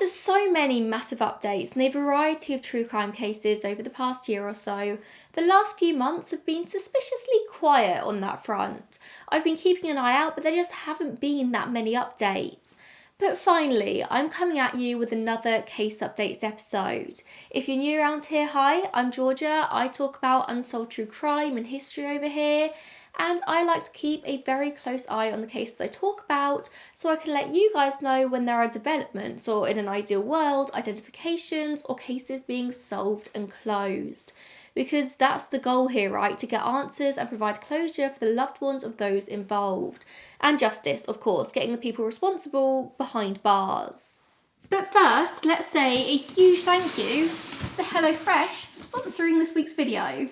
After so many massive updates and a variety of true crime cases over the past year or so, the last few months have been suspiciously quiet on that front. I've been keeping an eye out, but there just haven't been that many updates. But finally, I'm coming at you with another Case Updates episode. If you're new around here, hi, I'm Georgia. I talk about unsolved true crime and history over here, and I like to keep a very close eye on the cases I talk about so I can let you guys know when there are developments or, in an ideal world, identifications or cases being solved and closed. Because that's the goal here, right? To get answers and provide closure for the loved ones of those involved. And justice, of course, getting the people responsible behind bars. But first, let's say a huge thank you to HelloFresh for sponsoring this week's video.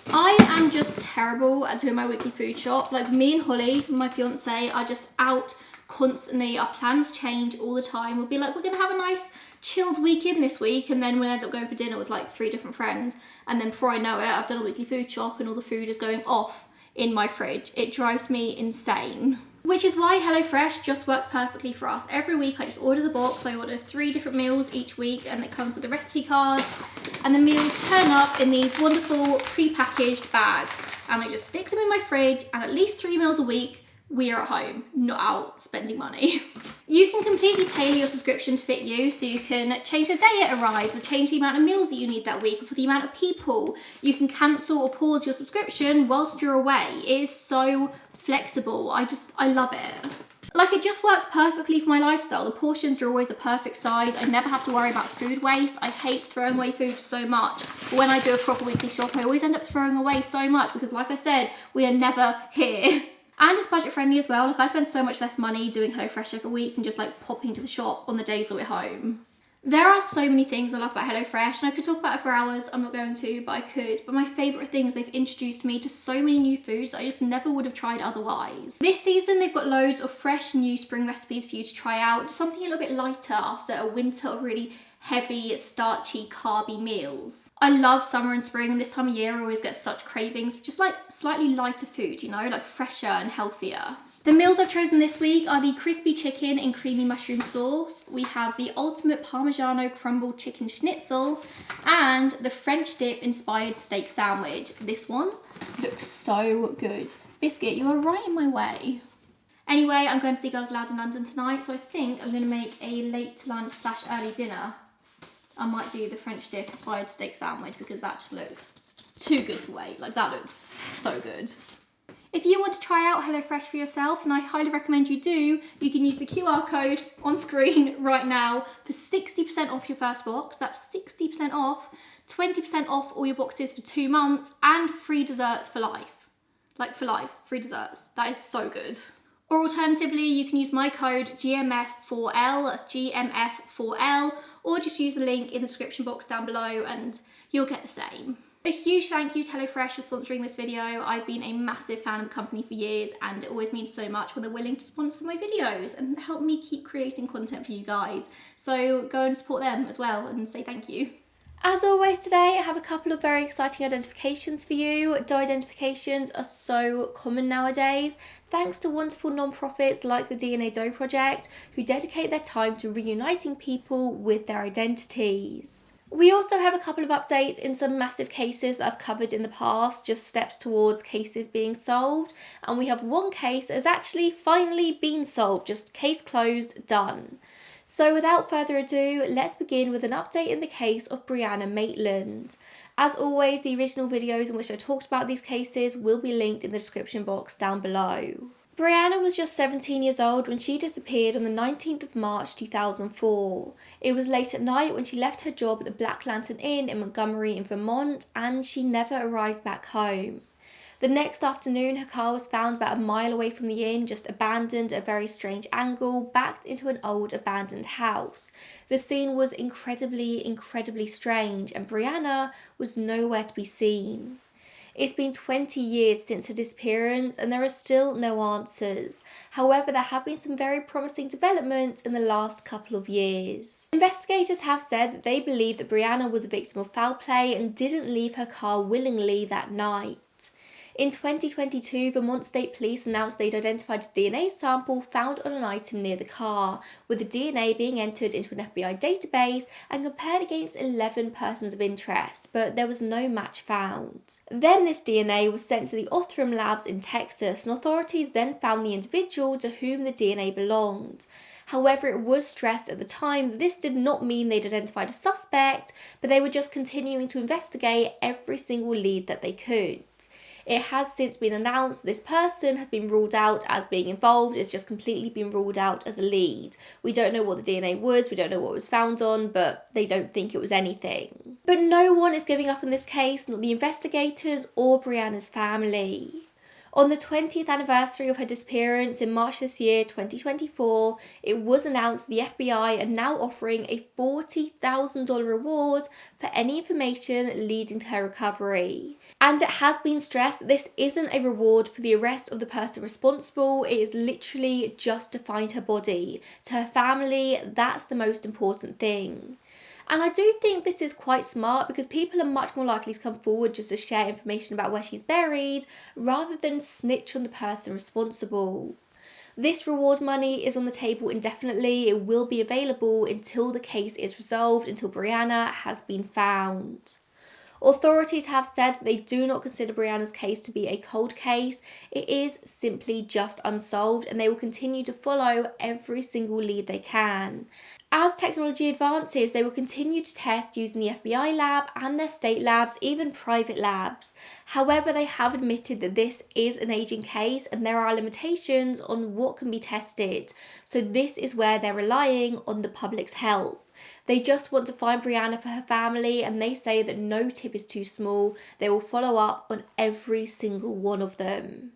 I am just terrible at doing my weekly food shop. Like, me and Holly, my fiance, are just out constantly. Our plans change all the time. We'll be like, we're gonna have a nice chilled weekend this week, and then we'll end up going for dinner with like 3 different friends, and then before I know it, I've done a weekly food shop and all the food is going off in my fridge. It drives me insane. Which is why HelloFresh just works perfectly for us. Every week I just order the box. I order 3 different meals each week, and it comes with the recipe cards, and the meals turn up in these wonderful pre-packaged bags, and I just stick them in my fridge, and at least 3 meals a week we are at home, not out spending money. You can completely tailor your subscription to fit you, so you can change the day it arrives, or change the amount of meals that you need that week, or for the amount of people. You can cancel or pause your subscription whilst you're away. It is so flexible. I love it. Like, it just works perfectly for my lifestyle. The portions are always the perfect size. I never have to worry about food waste. I hate throwing away food so much. But when I do a proper weekly shop, I always end up throwing away so much because, like I said, we are never here. And it's budget friendly as well. Like, I spend so much less money doing HelloFresh every week and just like popping to the shop on the days that we're home. There are so many things I love about HelloFresh, and I could talk about it for hours. I'm not going to, but I could. But my favourite thing is they've introduced me to so many new foods I just never would have tried otherwise. This season they've got loads of fresh new spring recipes for you to try out. Something a little bit lighter after a winter of really heavy, starchy, carby meals. I love summer and spring, and this time of year I always get such cravings for just like slightly lighter food, you know, like fresher and healthier. The meals I've chosen this week are the crispy chicken in creamy mushroom sauce. We have the ultimate Parmigiano crumbled chicken schnitzel and the French dip inspired steak sandwich. This one looks so good. Biscuit, you are right in my way. Anyway, I'm going to see Girls Aloud in London tonight, so I think I'm going to make a late lunch / early dinner. I might do the French dip inspired steak sandwich because that just looks too good to wait. Like, that looks so good. If you want to try out HelloFresh for yourself, and I highly recommend you do, you can use the QR code on screen right now for 60% off your first box. That's 60% off, 20% off all your boxes for 2 months, and free desserts for life. Like, for life, free desserts. That is so good. Or alternatively, you can use my code GMF4L, that's GMF4L, or just use the link in the description box down below and you'll get the same. A huge thank you to HelloFresh for sponsoring this video. I've been a massive fan of the company for years, and it always means so much when they're willing to sponsor my videos and help me keep creating content for you guys. So go and support them as well and say thank you. As always today, I have a couple of very exciting identifications for you. Doe identifications are so common nowadays, thanks to wonderful non-profits like the DNA Doe Project, who dedicate their time to reuniting people with their identities. We also have a couple of updates in some massive cases that I've covered in the past, just steps towards cases being solved. And we have one case that has actually finally been solved, just case closed, done. So without further ado, let's begin with an update in the case of Brianna Maitland. As always, the original videos in which I talked about these cases will be linked in the description box down below. Brianna was just 17 years old when she disappeared on the 19th of March 2004. It was late at night when she left her job at the Black Lantern Inn in Montgomery in Vermont, and she never arrived back home. The next afternoon, her car was found about a mile away from the inn, just abandoned at a very strange angle, backed into an old abandoned house. The scene was incredibly strange, and Brianna was nowhere to be seen. It's been 20 years since her disappearance and there are still no answers. However, there have been some very promising developments in the last couple of years. Investigators have said that they believe that Brianna was a victim of foul play and didn't leave her car willingly that night. In 2022, Vermont State Police announced they'd identified a DNA sample found on an item near the car, with the DNA being entered into an FBI database and compared against 11 persons of interest, but there was no match found. Then this DNA was sent to the Othram labs in Texas, and authorities then found the individual to whom the DNA belonged. However, it was stressed at the time that this did not mean they'd identified a suspect, but they were just continuing to investigate every single lead that they could. It has since been announced this person has been ruled out as being involved. It's just completely been ruled out as a lead. We don't know what the DNA was, we don't know what it was found on, but they don't think it was anything. But no one is giving up on this case, not the investigators or Brianna's family. On the 20th anniversary of her disappearance in March this year, 2024, it was announced the FBI are now offering a $40,000 reward for any information leading to her recovery. And it has been stressed that this isn't a reward for the arrest of the person responsible, it is literally just to find her body. To her family, that's the most important thing. And I do think this is quite smart because people are much more likely to come forward just to share information about where she's buried rather than snitch on the person responsible. This reward money is on the table indefinitely. It will be available until the case is resolved, until Brianna has been found. Authorities have said that they do not consider Brianna's case to be a cold case. It is simply just unsolved, and they will continue to follow every single lead they can. As technology advances, they will continue to test using the FBI lab and their state labs, even private labs. However, they have admitted that this is an aging case and there are limitations on what can be tested. So this is where they're relying on the public's help. They just want to find Brianna for her family, and they say that no tip is too small. They will follow up on every single one of them.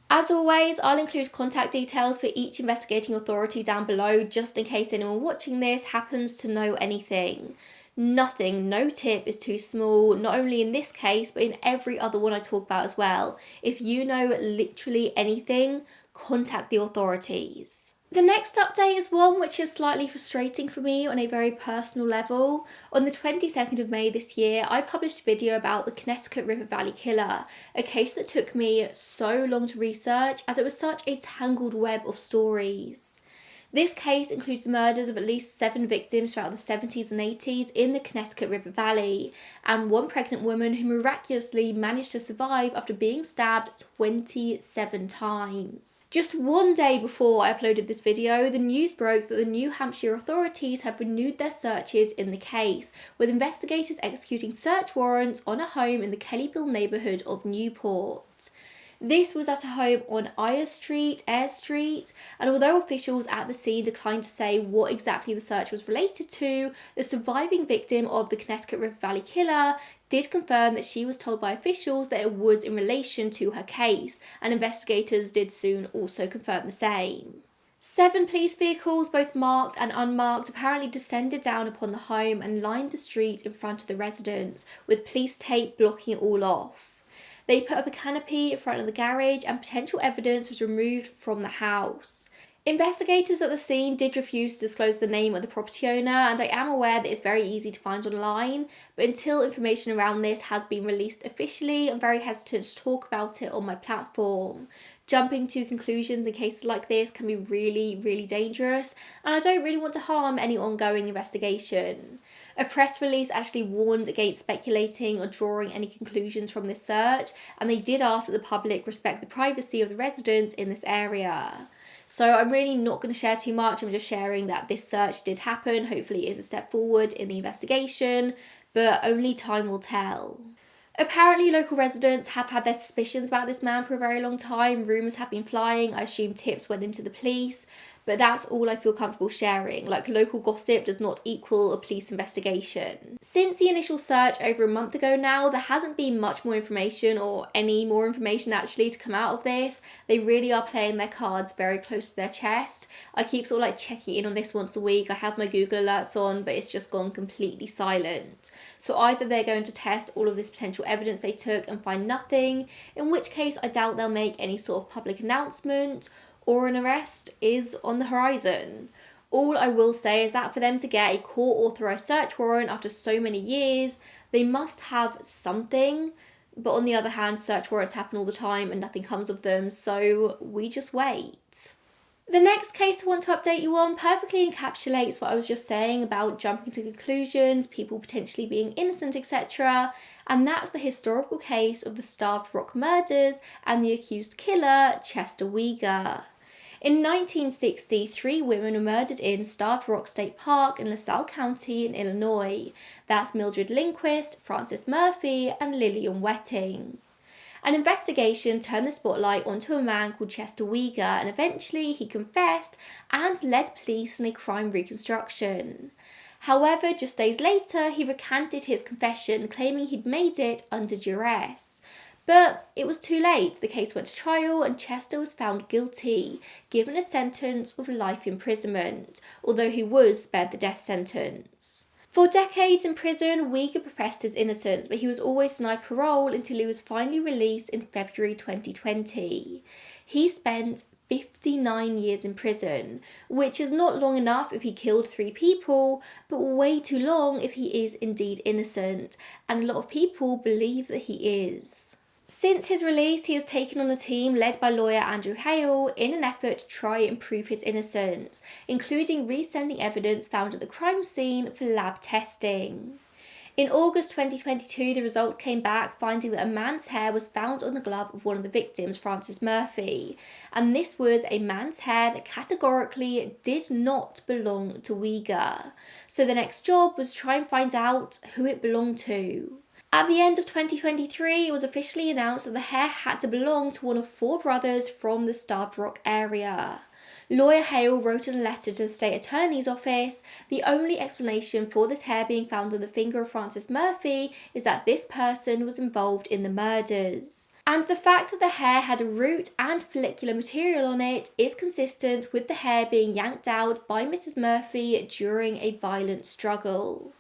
As always, I'll include contact details for each investigating authority down below just in case anyone watching this happens to know anything. Nothing, no tip is too small, not only in this case, but in every other one I talk about as well. If you know literally anything, contact the authorities. The next update is one which is slightly frustrating for me on a very personal level. On the 22nd of May this year, I published a video about the Connecticut River Valley Killer, a case that took me so long to research as it was such a tangled web of stories. This case includes the murders of at least 7 victims throughout the 70s and 80s in the Connecticut River Valley, and one pregnant woman who miraculously managed to survive after being stabbed 27 times. Just one day before I uploaded this video, the news broke that the New Hampshire authorities have renewed their searches in the case, with investigators executing search warrants on a home in the Kellyville neighbourhood of Newport. This was at a home on Eyre Street, and although officials at the scene declined to say what exactly the search was related to, the surviving victim of the Connecticut River Valley Killer did confirm that she was told by officials that it was in relation to her case, and investigators did soon also confirm the same. 7 police vehicles, both marked and unmarked, apparently descended down upon the home and lined the street in front of the residence, with police tape blocking it all off. They put up a canopy in front of the garage and potential evidence was removed from the house. Investigators at the scene did refuse to disclose the name of the property owner, and I am aware that it's very easy to find online, but until information around this has been released officially, I'm very hesitant to talk about it on my platform. Jumping to conclusions in cases like this can be really, really dangerous, and I don't really want to harm any ongoing investigation. A press release actually warned against speculating or drawing any conclusions from this search, and they did ask that the public respect the privacy of the residents in this area. So I'm really not going to share too much. I'm just sharing that this search did happen. Hopefully it is a step forward in the investigation, but only time will tell. Apparently local residents have had their suspicions about this man for a very long time. Rumours have been flying. I assume tips went into the police, but that's all I feel comfortable sharing. Like, local gossip does not equal a police investigation. Since the initial search over a month ago now, there hasn't been much more information, or any more information actually, to come out of this. They really are playing their cards very close to their chest. I keep sort of like checking in on this once a week. I have my Google alerts on, but it's just gone completely silent. So either they're going to test all of this potential evidence they took and find nothing, in which case I doubt they'll make any sort of public announcement, or an arrest is on the horizon. All I will say is that for them to get a court authorised search warrant after so many years, they must have something, But on the other hand, search warrants happen all the time and nothing comes of them, so we just wait. The next case I want to update you on perfectly encapsulates what I was just saying about jumping to conclusions, people potentially being innocent, etc. And that's the historical case of the Starved Rock murders and the accused killer, Chester Weger. In 1960, 3 women were murdered in Starved Rock State Park in LaSalle County in Illinois. That's Mildred Lindquist, Frances Murphy, and Lillian Wetting. An investigation turned the spotlight onto a man called Chester Weger, and eventually he confessed and led police in a crime reconstruction. However, just days later, he recanted his confession, claiming he'd made it under duress. But it was too late. The case went to trial and Chester was found guilty, given a sentence of life imprisonment, although he was spared the death sentence. For decades in prison, Weger professed his innocence, but he was always denied parole until he was finally released in February 2020. He spent 59 years in prison, which is not long enough if he killed 3 people, but way too long if he is indeed innocent, and a lot of people believe that he is. Since his release, he has taken on a team led by lawyer Andrew Hale in an effort to try and prove his innocence, including resending evidence found at the crime scene for lab testing. In August 2022, the results came back finding that a man's hair was found on the glove of one of the victims, Frances Murphy, and this was a man's hair that categorically did not belong to Weger. So the next job was to try and find out who it belonged to. At the end of 2023, it was officially announced that the hair had to belong to one of 4 brothers from the Starved Rock area. Lawyer Hale wrote in a letter to the state attorney's office, the only explanation for this hair being found on the finger of Frances Murphy is that this person was involved in the murders. And the fact that the hair had a root and follicular material on it is consistent with the hair being yanked out by Mrs. Murphy during a violent struggle.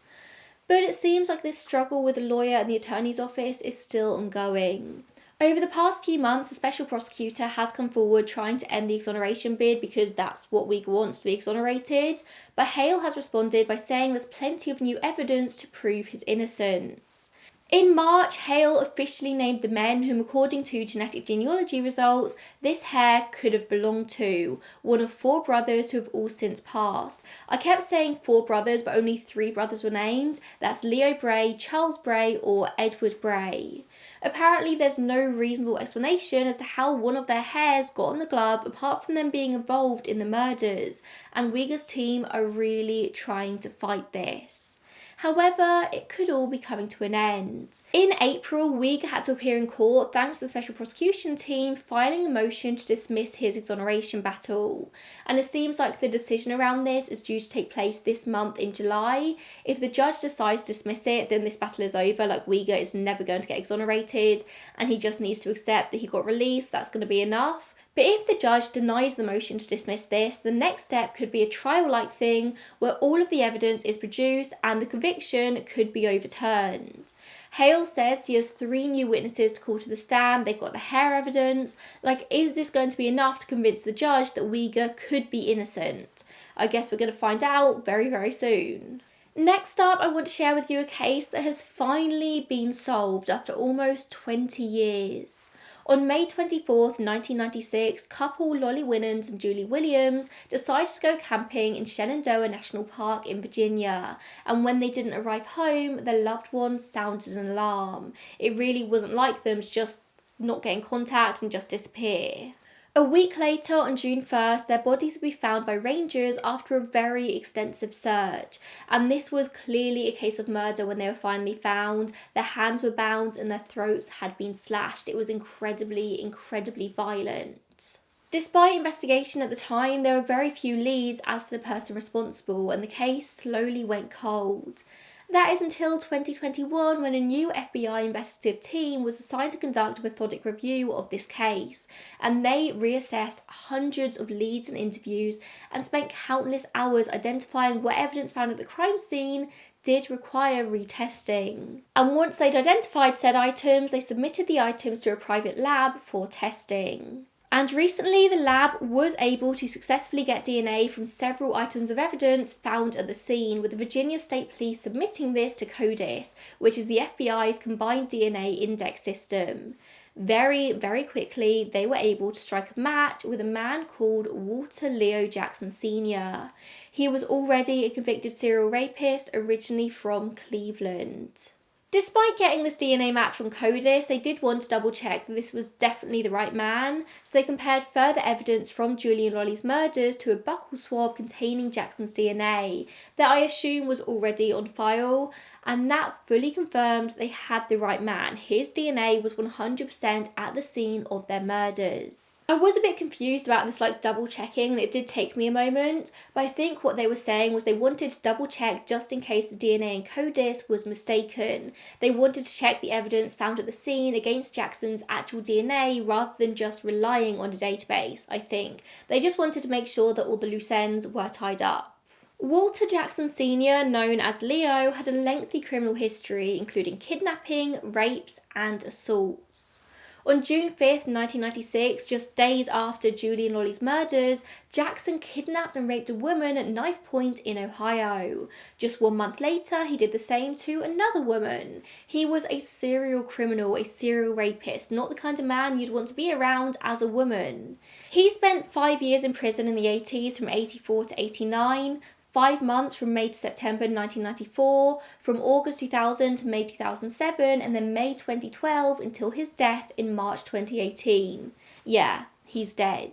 But it seems like this struggle with the lawyer and the attorney's office is still ongoing. Over the past few months, a special prosecutor has come forward trying to end the exoneration bid because that's what Weger wants, to be exonerated, but Hale has responded by saying there's plenty of new evidence to prove his innocence. In March, Hale officially named the men whom, according to genetic genealogy results, this hair could have belonged to, one of 4 brothers who have all since passed. I kept saying 4 brothers, but only 3 brothers were named. That's Leo Bray, Charles Bray, or Edward Bray. Apparently, there's no reasonable explanation as to how one of their hairs got on the glove apart from them being involved in the murders, and Weger's team are really trying to fight this. However, it could all be coming to an end. In April, Weger had to appear in court thanks to the special prosecution team filing a motion to dismiss his exoneration battle. And it seems like the decision around this is due to take place this month in July. If the judge decides to dismiss it, then this battle is over. Like, Weger is never going to get exonerated and he just needs to accept that he got released. That's going to be enough. But if the judge denies the motion to dismiss this, the next step could be a trial-like thing where all of the evidence is produced and the conviction could be overturned. Hale says he has 3 new witnesses to call to the stand. They've got the hair evidence. Like, is this going to be enough to convince the judge that Weger could be innocent? I guess we're going to find out very, very soon. Next up, I want to share with you a case that has finally been solved after almost 20 years. On May 24th, 1996, couple Lollie Winans and Julie Williams decided to go camping in Shenandoah National Park in Virginia, and when they didn't arrive home, their loved ones sounded an alarm. It really wasn't like them to just not get in contact and just disappear. A week later, on June 1st, their bodies would be found by rangers after a very extensive search. And this was clearly a case of murder when they were finally found. Their hands were bound and their throats had been slashed. It was incredibly, incredibly violent. Despite investigation at the time, there were very few leads as to the person responsible, and the case slowly went cold. That is until 2021, when a new FBI investigative team was assigned to conduct a methodic review of this case, and they reassessed hundreds of leads and interviews and spent countless hours identifying what evidence found at the crime scene did require retesting. And once they'd identified said items, they submitted the items to a private lab for testing. And recently, the lab was able to successfully get DNA from several items of evidence found at the scene, with the Virginia State Police submitting this to CODIS, which is the FBI's combined DNA index system. Very, very quickly, they were able to strike a match with a man called Walter Leo Jackson Sr. He was already a convicted serial rapist, originally from Cleveland. Despite getting this DNA match from CODIS, they did want to double check that this was definitely the right man, so they compared further evidence from Julie and Lollie's murders to a buccal swab containing Jackson's DNA that I assume was already on file, and that fully confirmed they had the right man. His DNA was 100% at the scene of their murders. I was a bit confused about this double checking, and it did take me a moment, but I think what they were saying was they wanted to double check just in case the DNA in CODIS was mistaken. They wanted to check the evidence found at the scene against Jackson's actual DNA rather than just relying on a database, I think. They just wanted to make sure that all the loose ends were tied up. Walter Jackson Sr., known as Leo, had a lengthy criminal history, including kidnapping, rapes, and assaults. On June 5th, 1996, just days after Julie and Lollie's murders, Jackson kidnapped and raped a woman at knife point in Ohio. Just 1 month later, he did the same to another woman. He was a serial criminal, a serial rapist, not the kind of man you'd want to be around as a woman. He spent 5 years in prison in the 80s, from 84 to 89, 5 months from May to September 1994, from August 2000 to May 2007, and then May 2012 until his death in March 2018. Yeah, he's dead.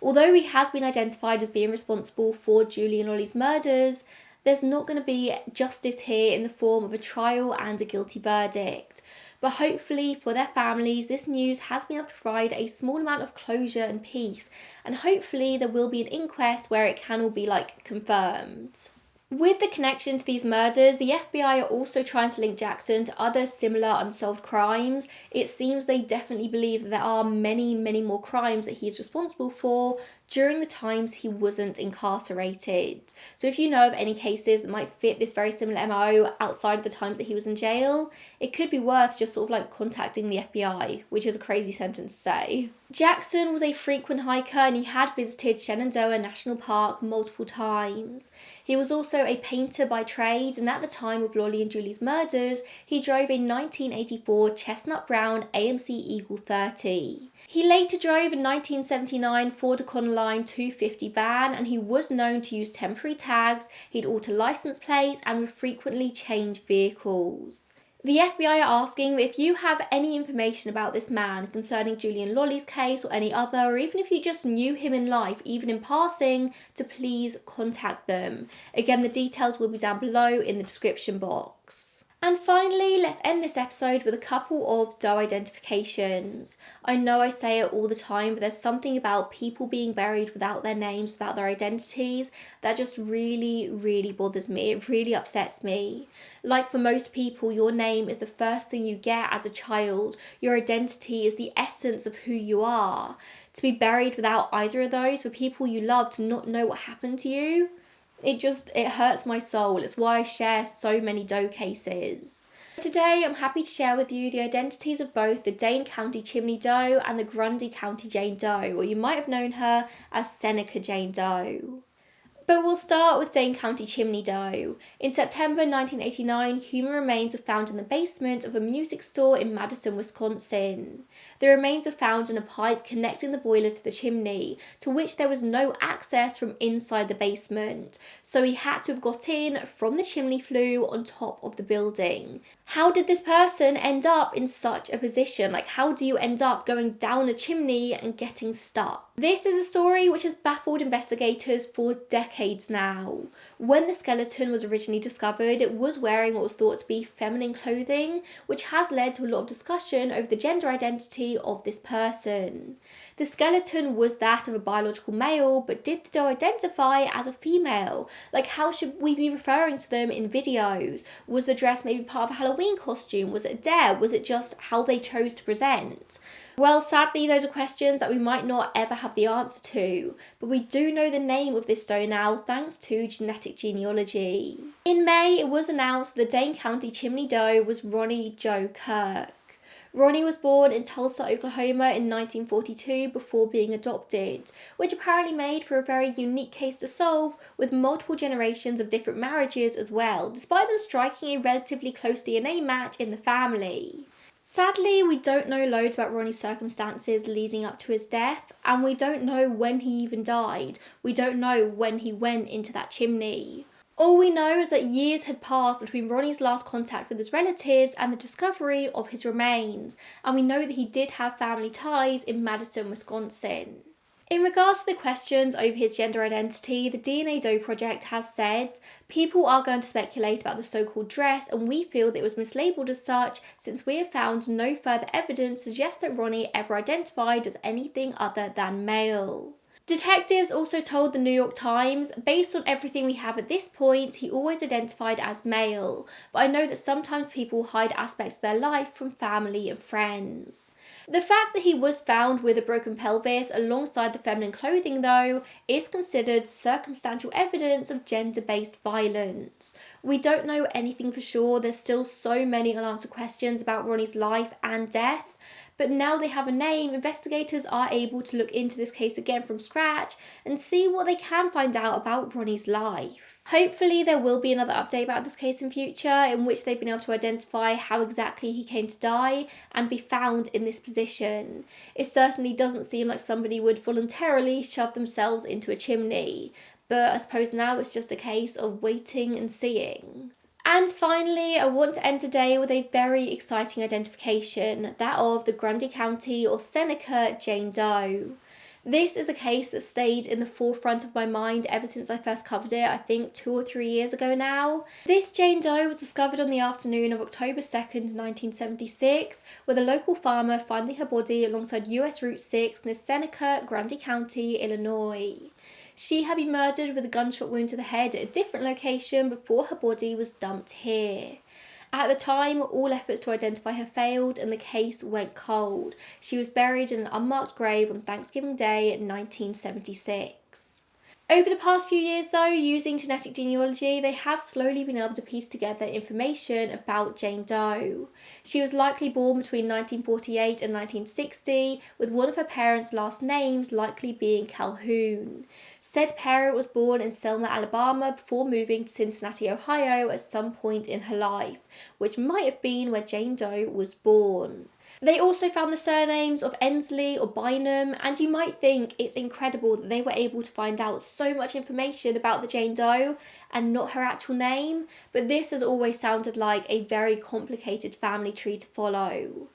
Although he has been identified as being responsible for Julie and Lollie's murders, there's not going to be justice here in the form of a trial and a guilty verdict. But hopefully for their families, this news has been able to provide a small amount of closure and peace, and hopefully there will be an inquest where it can all be confirmed. With the connection to these murders, the FBI are also trying to link Jackson to other similar unsolved crimes. It seems they definitely believe that there are many, many more crimes that he's responsible for during the times he wasn't incarcerated. So if you know of any cases that might fit this very similar MO outside of the times that he was in jail, it could be worth just contacting the FBI, which is a crazy sentence to say. Jackson was a frequent hiker, and he had visited Shenandoah National Park multiple times. He was also a painter by trade, and at the time of Lollie and Julie's murders, he drove a 1984 chestnut brown AMC Eagle 30. He later drove a 1979 Ford Econoline 250 van, and he was known to use temporary tags, he'd alter license plates, and would frequently change vehicles. The FBI are asking that if you have any information about this man concerning Julie and Lollie's case or any other, or even if you just knew him in life, even in passing, to please contact them. Again, the details will be down below in the description box. And finally, let's end this episode with a couple of doe identifications. I know I say it all the time, but there's something about people being buried without their names, without their identities, that just really, really bothers me. It really upsets me. Like for most people, your name is the first thing you get as a child. Your identity is the essence of who you are. To be buried without either of those, for people you love to not know what happened to you, it hurts my soul. It's why I share so many doe cases. Today, I'm happy to share with you the identities of both the Dane County Chimney Doe and the Grundy County Jane Doe, or you might have known her as Seneca Jane Doe. But we'll start with Dane County Chimney Doe. In September 1989, human remains were found in the basement of a music store in Madison, Wisconsin. The remains were found in a pipe connecting the boiler to the chimney, to which there was no access from inside the basement, so he had to have got in from the chimney flue on top of the building. How did this person end up in such a position? How do you end up going down a chimney and getting stuck? This is a story which has baffled investigators for decades now. When the skeleton was originally discovered, it was wearing what was thought to be feminine clothing, which has led to a lot of discussion over the gender identity of this person. The skeleton was that of a biological male, but did the doe identify as a female? How should we be referring to them in videos? Was the dress maybe part of a Halloween costume? Was it a dare? Was it just how they chose to present? Well, sadly, those are questions that we might not ever have the answer to, but we do know the name of this doe now thanks to genetic genealogy. In May, it was announced the Dane County Chimney Doe was Ronnie Joe Kirk. Ronnie was born in Tulsa, Oklahoma in 1942 before being adopted, which apparently made for a very unique case to solve, with multiple generations of different marriages as well, despite them striking a relatively close DNA match in the family. Sadly, we don't know loads about Ronnie's circumstances leading up to his death, and we don't know when he even died. We don't know when he went into that chimney. All we know is that years had passed between Ronnie's last contact with his relatives and the discovery of his remains, and we know that he did have family ties in Madison, Wisconsin. In regards to the questions over his gender identity, the DNA Doe Project has said, people are going to speculate about the so-called dress, and we feel that it was mislabeled as such since we have found no further evidence to suggest that Ronnie ever identified as anything other than male. Detectives also told the New York Times, based on everything we have at this point, he always identified as male, but I know that sometimes people hide aspects of their life from family and friends. The fact that he was found with a broken pelvis alongside the feminine clothing, though, is considered circumstantial evidence of gender-based violence. We don't know anything for sure. There's still so many unanswered questions about Ronnie's life and death. But now they have a name, investigators are able to look into this case again from scratch and see what they can find out about Ronnie's life. Hopefully there will be another update about this case in future in which they've been able to identify how exactly he came to die and be found in this position. It certainly doesn't seem like somebody would voluntarily shove themselves into a chimney, but I suppose now it's just a case of waiting and seeing. And finally, I want to end today with a very exciting identification, that of the Grundy County or Seneca Jane Doe. This is a case that stayed in the forefront of my mind ever since I first covered it, I think 2 or 3 years ago now. This Jane Doe was discovered on the afternoon of October 2nd, 1976, with a local farmer finding her body alongside US Route 6 near Seneca, Grundy County, Illinois. She had been murdered with a gunshot wound to the head at a different location before her body was dumped here. At the time, all efforts to identify her failed and the case went cold. She was buried in an unmarked grave on Thanksgiving Day 1976. Over the past few years though, using genetic genealogy, they have slowly been able to piece together information about Jane Doe. She was likely born between 1948 and 1960, with one of her parents' last names likely being Calhoun. Said parent was born in Selma, Alabama before moving to Cincinnati, Ohio at some point in her life, which might have been where Jane Doe was born. They also found the surnames of Ensley or Bynum, and you might think it's incredible that they were able to find out so much information about the Jane Doe and not her actual name, but this has always sounded like a very complicated family tree to follow.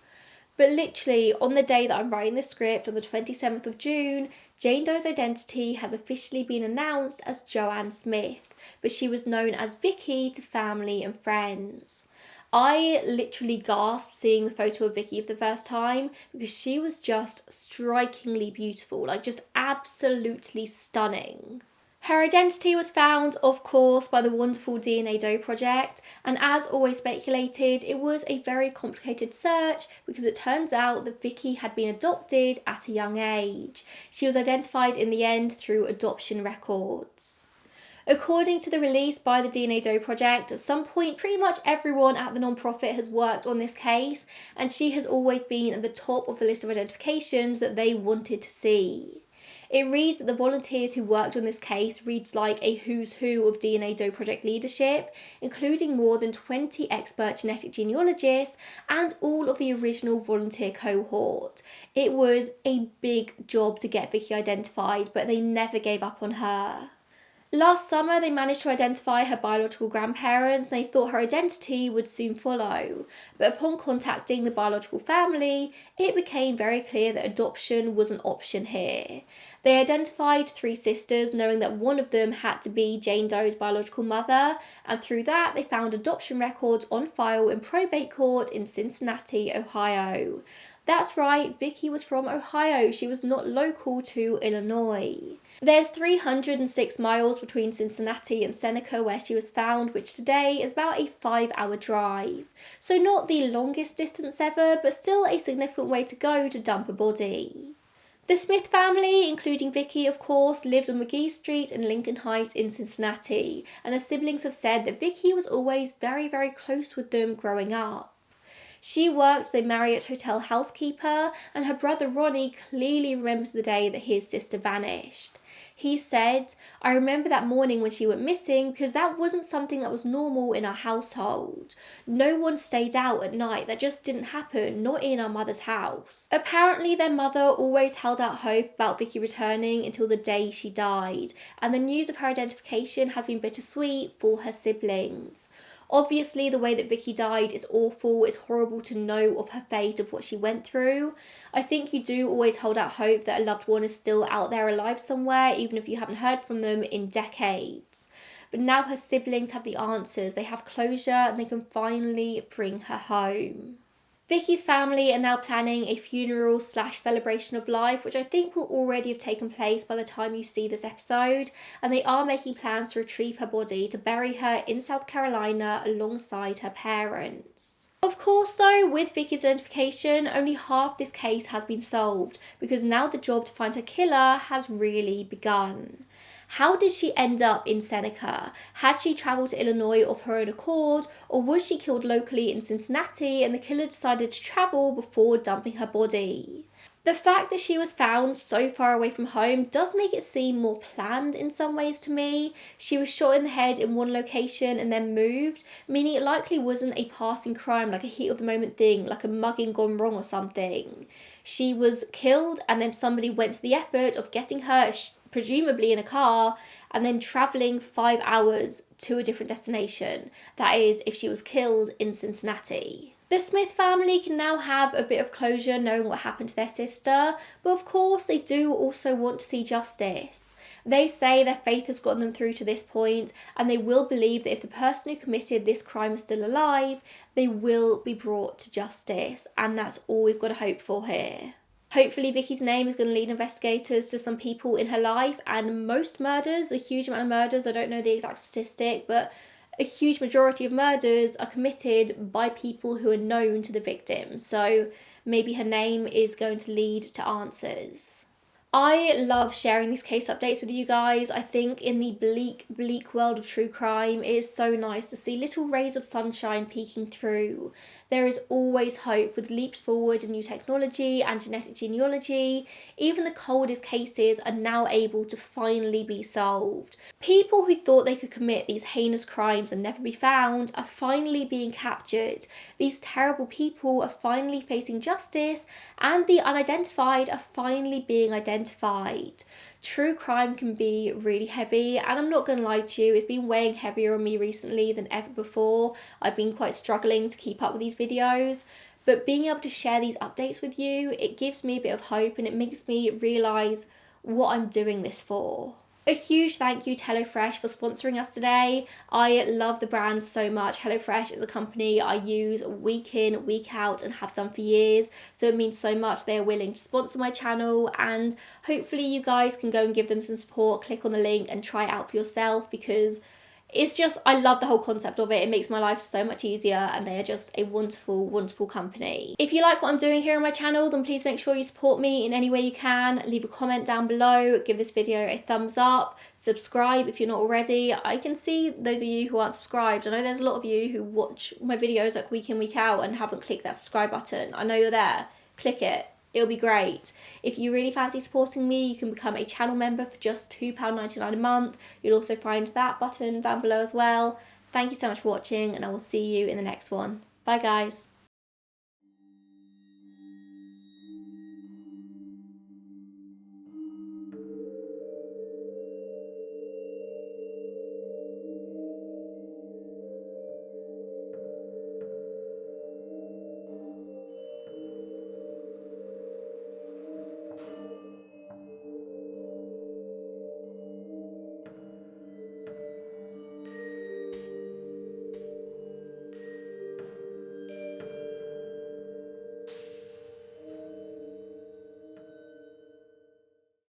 But literally, on the day that I'm writing this script, on the 27th of June, Jane Doe's identity has officially been announced as Joanne Smith, but she was known as Vicky to family and friends. I literally gasped seeing the photo of Vicky for the first time because she was just strikingly beautiful, like just absolutely stunning. Her identity was found, of course, by the wonderful DNA Doe Project, and as always speculated, it was a very complicated search because it turns out that Vicky had been adopted at a young age. She was identified in the end through adoption records. According to the release by the DNA Doe Project, at some point pretty much everyone at the non-profit has worked on this case, and she has always been at the top of the list of identifications that they wanted to see. It reads that the volunteers who worked on this case reads like a who's who of DNA Doe Project leadership, including more than 20 expert genetic genealogists and all of the original volunteer cohort. It was a big job to get Vicky identified, but they never gave up on her. Last summer, they managed to identify her biological grandparents and they thought her identity would soon follow. But upon contacting the biological family, it became very clear that adoption was an option here. They identified 3 sisters, knowing that one of them had to be Jane Doe's biological mother, and through that they found adoption records on file in probate court in Cincinnati, Ohio. That's right, Vicky was from Ohio, she was not local to Illinois. There's 306 miles between Cincinnati and Seneca where she was found, which today is about a 5-hour drive. So not the longest distance ever, but still a significant way to go to dump a body. The Smith family, including Vicky of course, lived on McGee Street in Lincoln Heights in Cincinnati, and her siblings have said that Vicky was always very, very close with them growing up. She worked as a Marriott hotel housekeeper, and her brother Ronnie clearly remembers the day that his sister vanished. He said, "I remember that morning when she went missing because that wasn't something that was normal in our household. No one stayed out at night. That just didn't happen, not in our mother's house." Apparently, their mother always held out hope about Vicky returning until the day she died, and the news of her identification has been bittersweet for her siblings. Obviously, the way that Vicky died is awful. It's horrible to know of her fate, of what she went through. I think you do always hold out hope that a loved one is still out there alive somewhere, even if you haven't heard from them in decades. But now her siblings have the answers. They have closure and they can finally bring her home. Vicky's family are now planning a funeral / celebration of life, which I think will already have taken place by the time you see this episode, and they are making plans to retrieve her body to bury her in South Carolina alongside her parents. Of course though, with Vicky's identification, only half this case has been solved, because now the job to find her killer has really begun. How did she end up in Seneca? Had she travelled to Illinois of her own accord, or was she killed locally in Cincinnati and the killer decided to travel before dumping her body? The fact that she was found so far away from home does make it seem more planned in some ways to me. She was shot in the head in one location and then moved, meaning it likely wasn't a passing crime, like a heat of the moment thing, like a mugging gone wrong or something. She was killed and then somebody went to the effort of getting her presumably in a car, and then travelling 5 hours to a different destination. That is, if she was killed in Cincinnati. The Smith family can now have a bit of closure knowing what happened to their sister, but of course they do also want to see justice. They say their faith has gotten them through to this point, and they will believe that if the person who committed this crime is still alive, they will be brought to justice, and that's all we've got to hope for here. Hopefully Vicky's name is going to lead investigators to some people in her life, and most murders, a huge amount of murders, I don't know the exact statistic, but a huge majority of murders are committed by people who are known to the victim. So maybe her name is going to lead to answers. I love sharing these case updates with you guys. I think in the bleak world of true crime, it is so nice to see little rays of sunshine peeking through. There is always hope with leaps forward in new technology and genetic genealogy. Even the coldest cases are now able to finally be solved. People who thought they could commit these heinous crimes and never be found are finally being captured. These terrible people are finally facing justice, and the unidentified are finally being identified. True crime can be really heavy, and I'm not going to lie to you, it's been weighing heavier on me recently than ever before. I've been quite struggling to keep up with these videos, but being able to share these updates with you, it gives me a bit of hope and it makes me realise what I'm doing this for. A huge thank you to HelloFresh for sponsoring us today. I love the brand so much. HelloFresh is a company I use week in, week out and have done for years. So it means so much they are willing to sponsor my channel, and hopefully you guys can go and give them some support. Click on the link and try it out for yourself, because it's just, I love the whole concept of it. It makes my life so much easier, and they are just a wonderful, wonderful company. If you like what I'm doing here on my channel, then please make sure you support me in any way you can. Leave a comment down below, give this video a thumbs up, subscribe if you're not already. I can see those of you who aren't subscribed. I know there's a lot of you who watch my videos like week in, week out and haven't clicked that subscribe button. I know you're there. Click it. It'll be great. If you really fancy supporting me, you can become a channel member for just £2.99 a month. You'll also find that button down below as well. Thank you so much for watching, and I will see you in the next one. Bye guys.